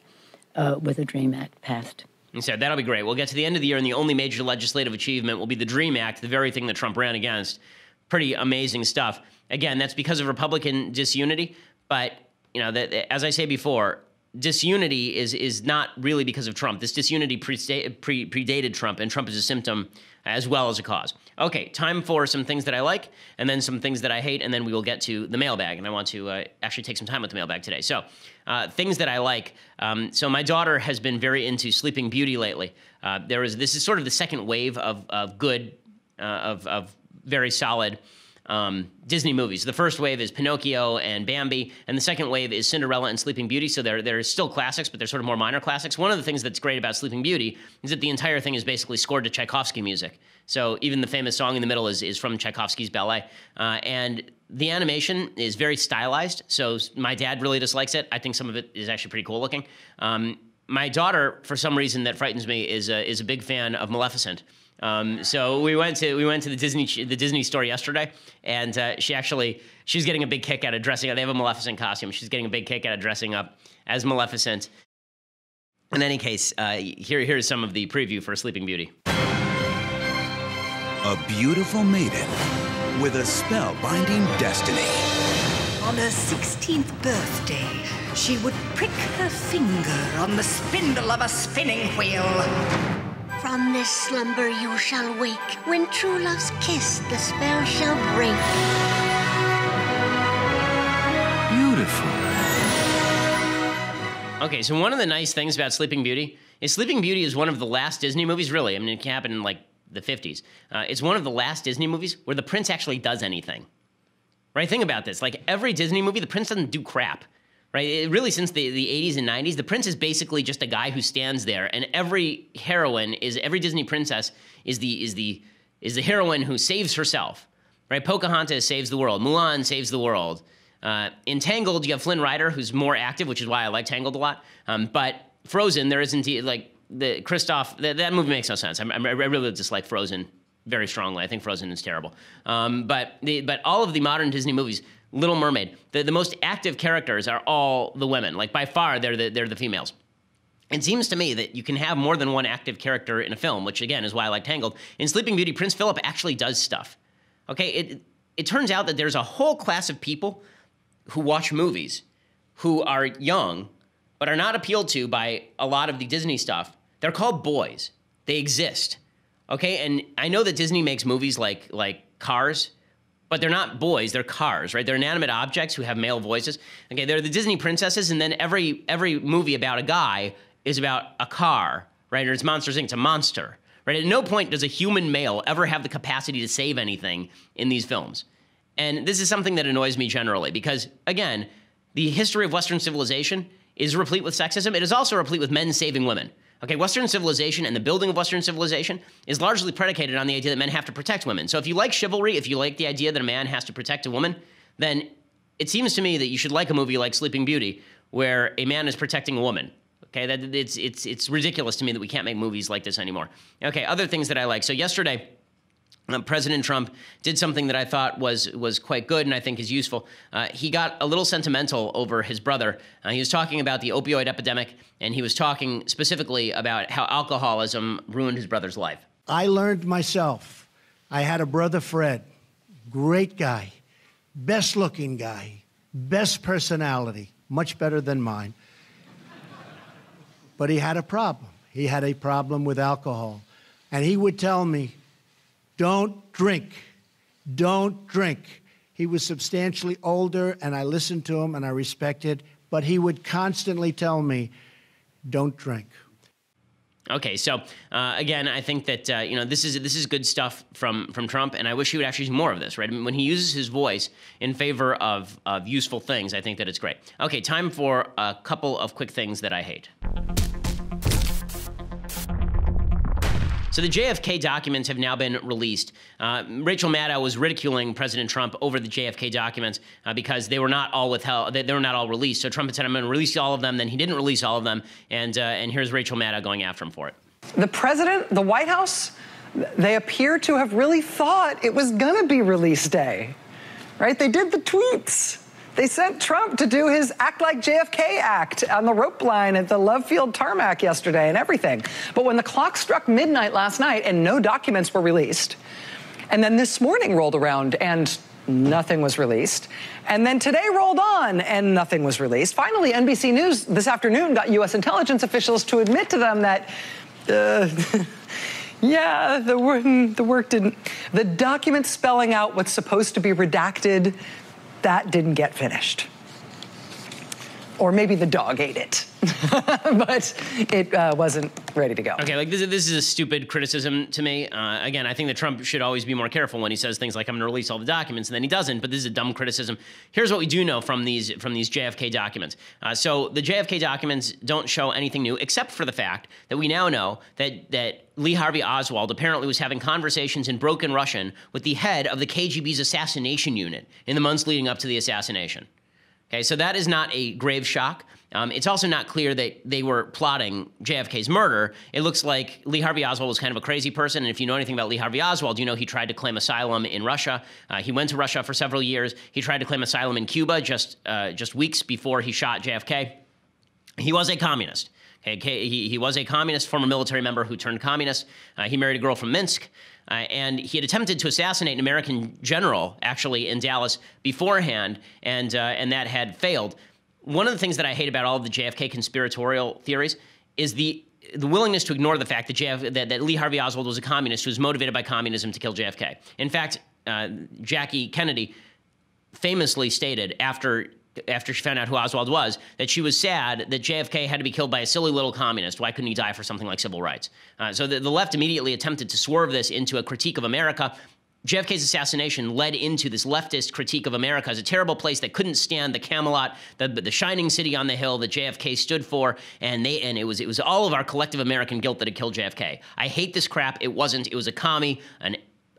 with a DREAM Act passed. And so that'll be great. We'll get to the end of the year, and the only major legislative achievement will be the DREAM Act, the very thing that Trump ran against. Pretty amazing stuff. Again, that's because of Republican disunity. But, you know, as I say before, disunity is not really because of Trump. This disunity predated Trump, and Trump is a symptom as well as a cause. Okay, time for some things that I like, and then some things that I hate, and then we will get to the mailbag. And I want to actually take some time with the mailbag today. So, things that I like. So my daughter has been very into Sleeping Beauty lately. This is sort of the second wave of good, of very solid Disney movies. The first wave is Pinocchio and Bambi, and the second wave is Cinderella and Sleeping Beauty. So they're still classics, but they're sort of more minor classics. One of the things that's great about Sleeping Beauty is that the entire thing is basically scored to Tchaikovsky music. So even the famous song in the middle is from Tchaikovsky's ballet. And the animation is very stylized, so my dad really dislikes it. I think some of it is actually pretty cool looking. My daughter, for some reason that frightens me, is a big fan of Maleficent. So we went to the Disney store yesterday, and she's getting a big kick out of dressing up. They have a Maleficent costume. She's getting a big kick out of dressing up as Maleficent. In any case, here's some of the preview for Sleeping Beauty. A beautiful maiden with a spell-binding destiny. On her 16th birthday, she would prick her finger on the spindle of a spinning wheel. From this slumber you shall wake. When true love's kiss, the spell shall break. Beautiful. Okay, so one of the nice things about Sleeping Beauty is one of the last Disney movies, really. I mean, it happened in like the 50s. It's one of the last Disney movies where the prince actually does anything. Right? Think about this. Like every Disney movie, the prince doesn't do crap. Right? Really, since the 80s and 90s, the prince is basically just a guy who stands there, and every Disney princess is the heroine who saves herself. Right? Pocahontas saves the world. Mulan saves the world. In Tangled, you have Flynn Rider, who's more active, which is why I like Tangled a lot. But Frozen, there isn't like the Kristoff. That movie makes no sense. I really dislike Frozen very strongly. I think Frozen is terrible. But all of the modern Disney movies, Little Mermaid, the most active characters are all the women. Like by far, they're the females. It seems to me that you can have more than one active character in a film, which again is why I like Tangled. In Sleeping Beauty, Prince Philip actually does stuff. Okay, it turns out that there's a whole class of people who watch movies who are young but are not appealed to by a lot of the Disney stuff. They're called boys. They exist. Okay, and I know that Disney makes movies like Cars, but they're not boys, they're cars, right? They're inanimate objects who have male voices. Okay, they're the Disney princesses, and then every movie about a guy is about a car, right? Or it's Monsters, Inc., it's a monster, right? At no point does a human male ever have the capacity to save anything in these films. And this is something that annoys me generally because, again, the history of Western civilization is replete with sexism. It is also replete with men saving women. Okay, Western civilization and the building of Western civilization is largely predicated on the idea that men have to protect women. So if you like chivalry, if you like the idea that a man has to protect a woman, then it seems to me that you should like a movie like Sleeping Beauty where a man is protecting a woman. Okay, it's ridiculous to me that we can't make movies like this anymore. Okay, other things that I like. So yesterday, President Trump did something that I thought was quite good and I think is useful. He got a little sentimental over his brother. He was talking about the opioid epidemic, and he was talking specifically about how alcoholism ruined his brother's life. I learned myself. I had a brother, Fred, great guy, best-looking guy, best personality, much better than mine. But he had a problem. He had a problem with alcohol. And he would tell me, don't drink. Don't drink. He was substantially older, and I listened to him, and I respected, but he would constantly tell me, don't drink. Okay, so again, I think that this is good stuff from Trump, and I wish he would actually do more of this. Right, I mean, when he uses his voice in favor of useful things, I think that it's great. Okay, time for a couple of quick things that I hate. So the JFK documents have now been released. Rachel Maddow was ridiculing President Trump over the JFK documents because they were not all withheld. They were not all released. So Trump had said, "I'm going to release all of them." Then he didn't release all of them, and here's Rachel Maddow going after him for it. The president, the White House, they appear to have really thought it was going to be release day, right? They did the tweets. They sent Trump to do his Act Like JFK act on the rope line at the Love Field tarmac yesterday and everything. But when the clock struck midnight last night and no documents were released, and then this morning rolled around and nothing was released, and then today rolled on and nothing was released, finally NBC News this afternoon got U.S. intelligence officials to admit to them that yeah, the work didn't. The document spelling out what's supposed to be redacted, that didn't get finished. Or maybe the dog ate it, but it wasn't ready to go. Okay, like this is a stupid criticism to me. Again, I think that Trump should always be more careful when he says things like, "I'm going to release all the documents," and then he doesn't. But this is a dumb criticism. Here's what we do know from these JFK documents. So the JFK documents don't show anything new, except for the fact that we now know that Lee Harvey Oswald apparently was having conversations in broken Russian with the head of the KGB's assassination unit in the months leading up to the assassination. Okay, so that is not a grave shock. It's also not clear that they were plotting JFK's murder. It looks like Lee Harvey Oswald was kind of a crazy person, and if you know anything about Lee Harvey Oswald, you know he tried to claim asylum in Russia. He went to Russia for several years. He tried to claim asylum in Cuba just weeks before he shot JFK. He was a communist. Okay, he was a communist, former military member who turned communist. He married a girl from Minsk. And he had attempted to assassinate an American general, actually, in Dallas beforehand, and that had failed. One of the things that I hate about all of the JFK conspiratorial theories is the willingness to ignore the fact that Lee Harvey Oswald was a communist who was motivated by communism to kill JFK. In fact, Jackie Kennedy famously stated after she found out who Oswald was, that she was sad that JFK had to be killed by a silly little communist. Why couldn't he die for something like civil rights? So the left immediately attempted to swerve this into a critique of America. JFK's assassination led into this leftist critique of America as a terrible place that couldn't stand the Camelot, the shining city on the hill that JFK stood for, and it was all of our collective American guilt that had killed JFK. I hate this crap. It wasn't. It was a commie,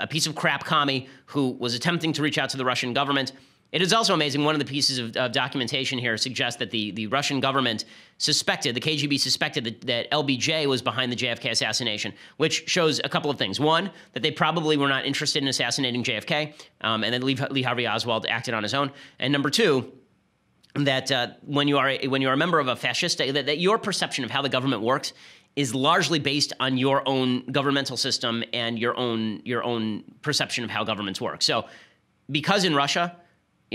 a piece of crap commie who was attempting to reach out to the Russian government. It is also amazing, one of the pieces of documentation here suggests that the Russian government suspected, the KGB suspected that LBJ was behind the JFK assassination, which shows a couple of things. One, that they probably were not interested in assassinating JFK, and that Lee Harvey Oswald acted on his own. And number two, that when you are a member of a fascist, that your perception of how the government works is largely based on your own governmental system and your own perception of how governments work. So because in Russia,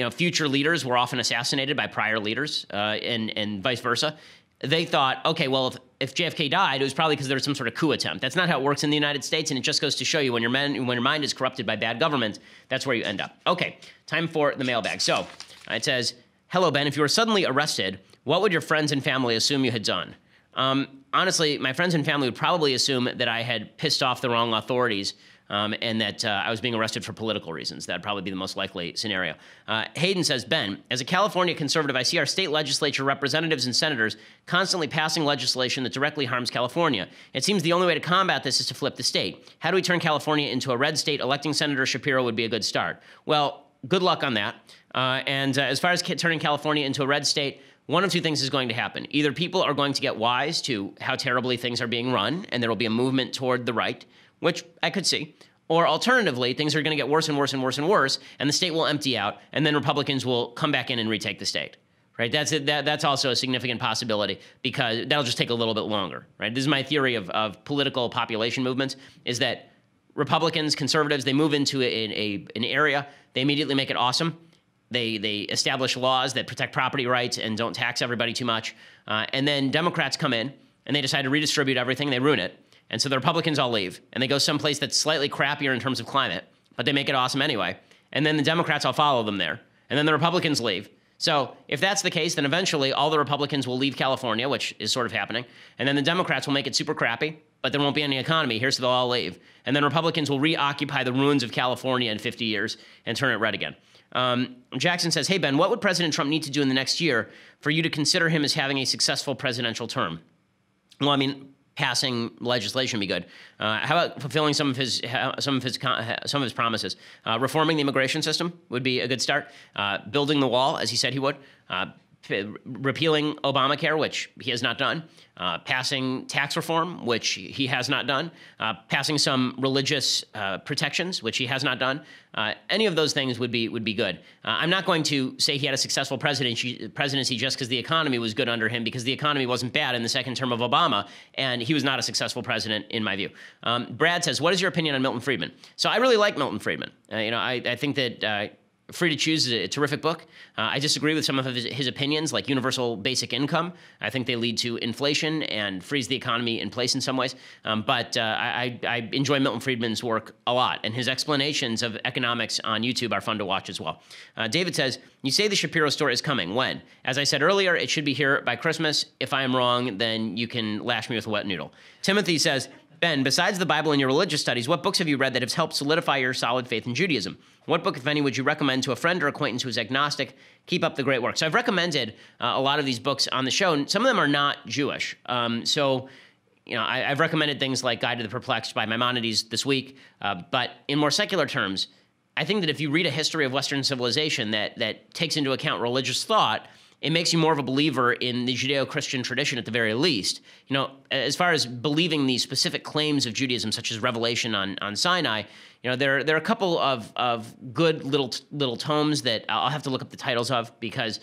future leaders were often assassinated by prior leaders, and vice versa. They thought, okay, well, if JFK died, it was probably because there was some sort of coup attempt. That's not how it works in the United States, and it just goes to show you when your mind is corrupted by bad government, that's where you end up. Okay, time for the mailbag. So it says, "Hello, Ben. If you were suddenly arrested, what would your friends and family assume you had done?" Honestly, my friends and family would probably assume that I had pissed off the wrong authorities, and that I was being arrested for political reasons. That'd probably be the most likely scenario. Hayden says, "Ben, as a California conservative, I see our state legislature representatives and senators constantly passing legislation that directly harms California. It seems the only way to combat this is to flip the state. How do we turn California into a red state? Electing Senator Shapiro would be a good start." Well, good luck on that. And as far as turning California into a red state, one of two things is going to happen. Either people are going to get wise to how terribly things are being run, and there will be a movement toward the right, which I could see. Or alternatively, things are going to get worse and worse and worse and worse, and the state will empty out, and then Republicans will come back in and retake the state. Right? That's also a significant possibility, because that'll just take a little bit longer. Right? This is my theory of political population movements, is that Republicans, conservatives, they move into an area, they immediately make it awesome. They establish laws that protect property rights and don't tax everybody too much. And then Democrats come in, and they decide to redistribute everything, they ruin it. And so the Republicans all leave, and they go someplace that's slightly crappier in terms of climate, but they make it awesome anyway. And then the Democrats all follow them there. And then the Republicans leave. So if that's the case, then eventually all the Republicans will leave California, which is sort of happening, and then the Democrats will make it super crappy, but there won't be any economy here, so they'll all leave. And then Republicans will reoccupy the ruins of California in 50 years and turn it red again. Jackson says, hey, Ben, what would President Trump need to do in the next year for you to consider him as having a successful presidential term? Well, I mean, passing legislation would be good. How about fulfilling some of his promises? Reforming the immigration system would be a good start. Building the wall, as he said he would. Repealing Obamacare, which he has not done. Passing tax reform, which he has not done. Passing some religious protections, which he has not done. Any of those things would be good. I'm not going to say he had a successful presidency just because the economy was good under him, because the economy wasn't bad in the second term of Obama, and he was not a successful president in my view. Brad says, what is your opinion on Milton Friedman? So I really like Milton Friedman. I think that Free to Choose is a terrific book. I disagree with some of his opinions, like universal basic income. I think they lead to inflation and freeze the economy in place in some ways. But I enjoy Milton Friedman's work a lot, and his explanations of economics on YouTube are fun to watch as well. David says, you say the Shapiro store is coming. When? As I said earlier, it should be here by Christmas. If I am wrong, then you can lash me with a wet noodle. Timothy says, Ben, besides the Bible and your religious studies, what books have you read that have helped solidify your solid faith in Judaism? What book, if any, would you recommend to a friend or acquaintance who is agnostic? Keep up the great work. So I've recommended a lot of these books on the show, and some of them are not Jewish. I've recommended things like Guide to the Perplexed by Maimonides this week. But in more secular terms, I think that if you read a history of Western civilization that takes into account religious thought, it makes you more of a believer in the Judeo-Christian tradition at the very least. As far as believing the specific claims of Judaism, such as Revelation on Sinai, there are a couple of good little tomes that I'll have to look up the titles of, because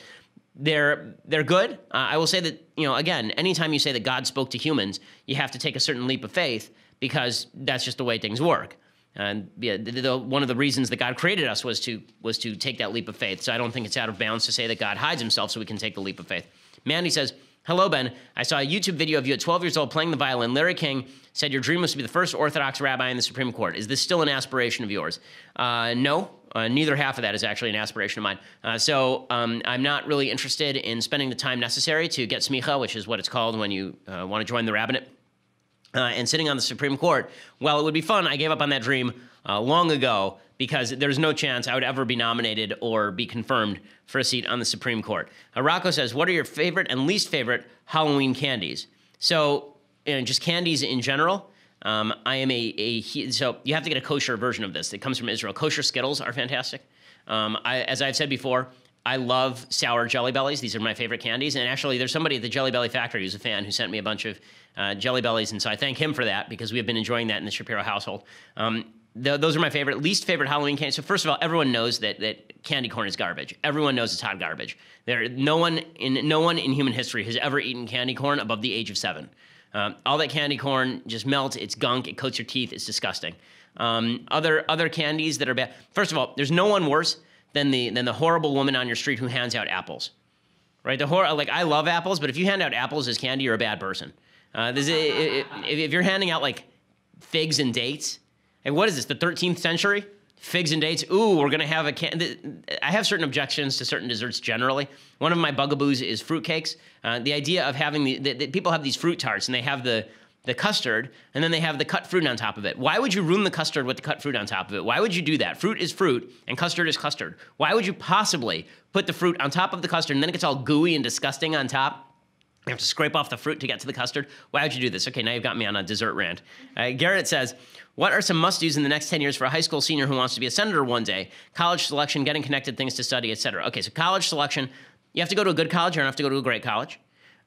they're good. I will say that, again, anytime you say that God spoke to humans, you have to take a certain leap of faith, because that's just the way things work. And one of the reasons that God created us was to take that leap of faith. So I don't think it's out of bounds to say that God hides himself so we can take the leap of faith. Mandy says, hello, Ben. I saw a YouTube video of you at 12 years old playing the violin. Larry King said your dream was to be the first Orthodox rabbi in the Supreme Court. Is this still an aspiration of yours? No. Neither half of that is actually an aspiration of mine. I'm not really interested in spending the time necessary to get smicha, which is what it's called when you want to join the rabbinate. And sitting on the Supreme Court, well, it would be fun. I gave up on that dream long ago, because there's no chance I would ever be nominated or be confirmed for a seat on the Supreme Court. Rocco says, what are your favorite and least favorite Halloween candies? So, just candies in general. I am so you have to get a kosher version of this. It comes from Israel. Kosher Skittles are fantastic. As I've said before, I love sour Jelly Bellies. These are my favorite candies. And actually, there's somebody at the Jelly Belly factory who's a fan who sent me a bunch of Jelly Bellies. And so I thank him for that, because we have been enjoying that in the Shapiro household. Those are my favorite. Least favorite Halloween candy. So first of all, everyone knows that candy corn is garbage. Everyone knows it's hot garbage. No one in human history has ever eaten candy corn above the age of 7. All that candy corn just melts. It's gunk. It coats your teeth. It's disgusting. Other candies that are bad. First of all, there's no one worse than the horrible woman on your street who hands out apples, right? I love apples, but if you hand out apples as candy, you're a bad person. If you're handing out like figs and dates, and what is this, the 13th century? Figs and dates. Ooh, we're gonna have I have certain objections to certain desserts generally. One of my bugaboos is fruitcakes. The idea of having people have these fruit tarts, and they have the custard, and then they have the cut fruit on top of it. Why would you ruin the custard with the cut fruit on top of it? Why would you do that? Fruit is fruit, and custard is custard. Why would you possibly put the fruit on top of the custard, and then it gets all gooey and disgusting on top? You have to scrape off the fruit to get to the custard. Why would you do this? Okay, now you've got me on a dessert rant. Garrett says, what are some must-dos in the next 10 years for a high school senior who wants to be a senator one day? College selection, getting connected, things to study, etc. Okay, so college selection, you have to go to a good college, you don't have to go to a great college.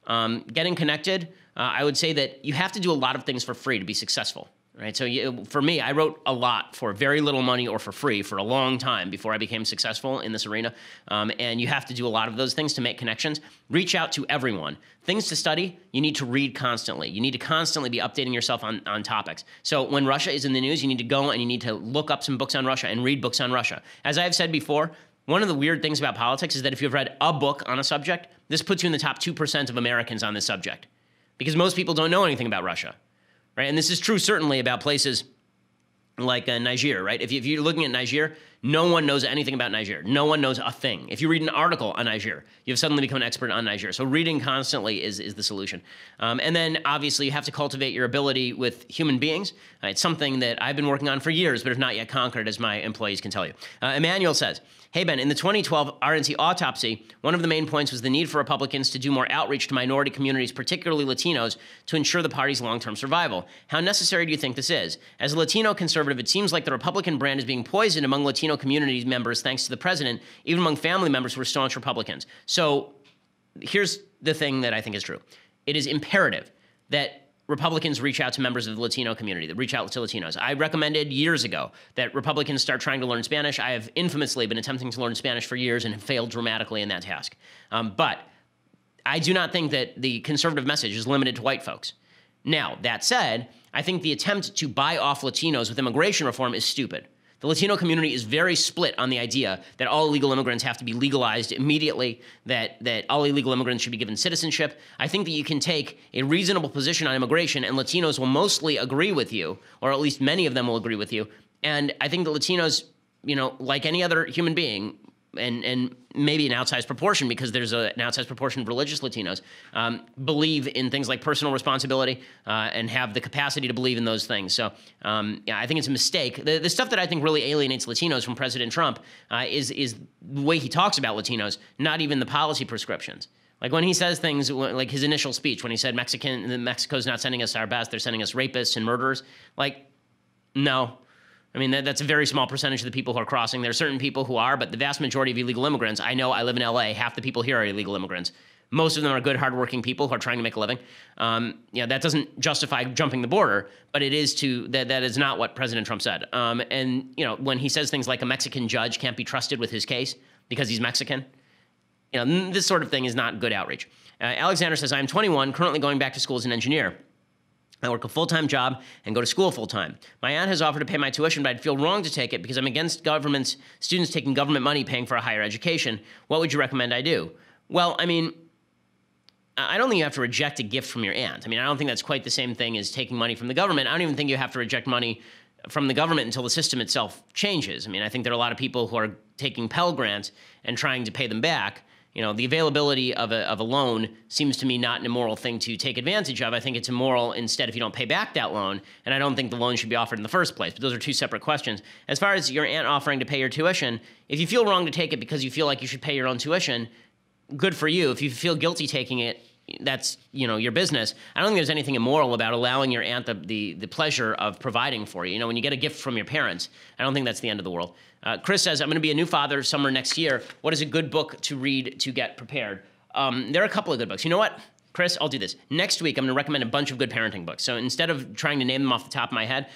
Getting connected, I would say that you have to do a lot of things for free to be successful, right? So for me, I wrote a lot for very little money or for free for a long time before I became successful in this arena. And you have to do a lot of those things to make connections. Reach out to everyone. Things to study, you need to read constantly. You need to constantly be updating yourself on topics. So when Russia is in the news, you need to go and you need to look up some books on Russia and read books on Russia. As I've said before, one of the weird things about politics is that if you've read a book on a subject, this puts you in the top 2% of Americans on this subject, because most people don't know anything about Russia, right? And this is true certainly about places like Niger, right? If you're looking at Niger, No one knows anything about Niger. No one knows a thing. If you read an article on Niger, you've suddenly become an expert on Niger. So reading constantly is the solution. And then obviously you have to cultivate your ability with human beings. It's something that I've been working on for years, but have not yet conquered, as my employees can tell you. Emmanuel says, hey, Ben, in the 2012 RNC autopsy, one of the main points was the need for Republicans to do more outreach to minority communities, particularly Latinos, to ensure the party's long-term survival. How necessary do you think this is? As a Latino conservative, it seems like the Republican brand is being poisoned among Latino community members thanks to the president, even among family members who are staunch Republicans. So here's the thing that I think is true. It is imperative that Republicans reach out to members of the Latino community, that reach out to Latinos. I recommended years ago that Republicans start trying to learn Spanish. I have infamously been attempting to learn Spanish for years and have failed dramatically in that task. But I do not think that the conservative message is limited to white folks. Now, that said, I think the attempt to buy off Latinos with immigration reform is stupid. The Latino community is very split on the idea that all illegal immigrants have to be legalized immediately, that all illegal immigrants should be given citizenship. I think that you can take a reasonable position on immigration, and Latinos will mostly agree with you, or at least many of them will agree with you. And I think the Latinos, you know, like any other human being, and maybe an outsized proportion, because there's an outsized proportion of religious Latinos, believe in things like personal responsibility and have the capacity to believe in those things. So, yeah, I think it's a mistake. The stuff that I think really alienates Latinos from President Trump is the way he talks about Latinos, not even the policy prescriptions. Like when he says things like his initial speech, when he said Mexico's not sending us our best, they're sending us rapists and murderers. Like, no. I mean, that's a very small percentage of the people who are crossing. There are certain people who are, but the vast majority of illegal immigrants, I know, I live in LA, half the people here are illegal immigrants. Most of them are good, hardworking people who are trying to make a living. That doesn't justify jumping the border, but it is that is not what President Trump said. And, you know, when he says things like a Mexican judge can't be trusted with his case because he's Mexican, you know, this sort of thing is not good outreach. Alexander says, I'm 21, currently going back to school as an engineer. I work a full-time job and go to school full-time. My aunt has offered to pay my tuition, but I'd feel wrong to take it because I'm against students taking government money paying for a higher education. What would you recommend I do? Well, I mean, I don't think you have to reject a gift from your aunt. I mean, I don't think that's quite the same thing as taking money from the government. I don't even think you have to reject money from the government until the system itself changes. I mean, I think there are a lot of people who are taking Pell Grants and trying to pay them back. You know, the availability of a loan seems to me not an immoral thing to take advantage of. I think it's immoral instead if you don't pay back that loan, and I don't think the loan should be offered in the first place. But those are two separate questions. As far as your aunt offering to pay your tuition, if you feel wrong to take it because you feel like you should pay your own tuition, good for you. If you feel guilty taking it, that's, you know, your business. I don't think there's anything immoral about allowing your aunt the pleasure of providing for you. You know, when you get a gift from your parents, I don't think that's the end of the world. Chris says, I'm going to be a new father summer next year. What is a good book to read to get prepared? There are a couple of good books. You know what, Chris, I'll do this. Next week, I'm going to recommend a bunch of good parenting books. So instead of trying to name them off the top of my head,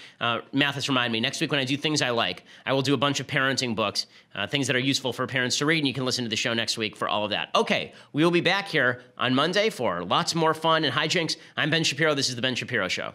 Mathis reminded me, next week when I do things I like, I will do a bunch of parenting books, things that are useful for parents to read, and you can listen to the show next week for all of that. Okay, we will be back here on Monday for lots more fun and hijinks. I'm Ben Shapiro. This is The Ben Shapiro Show.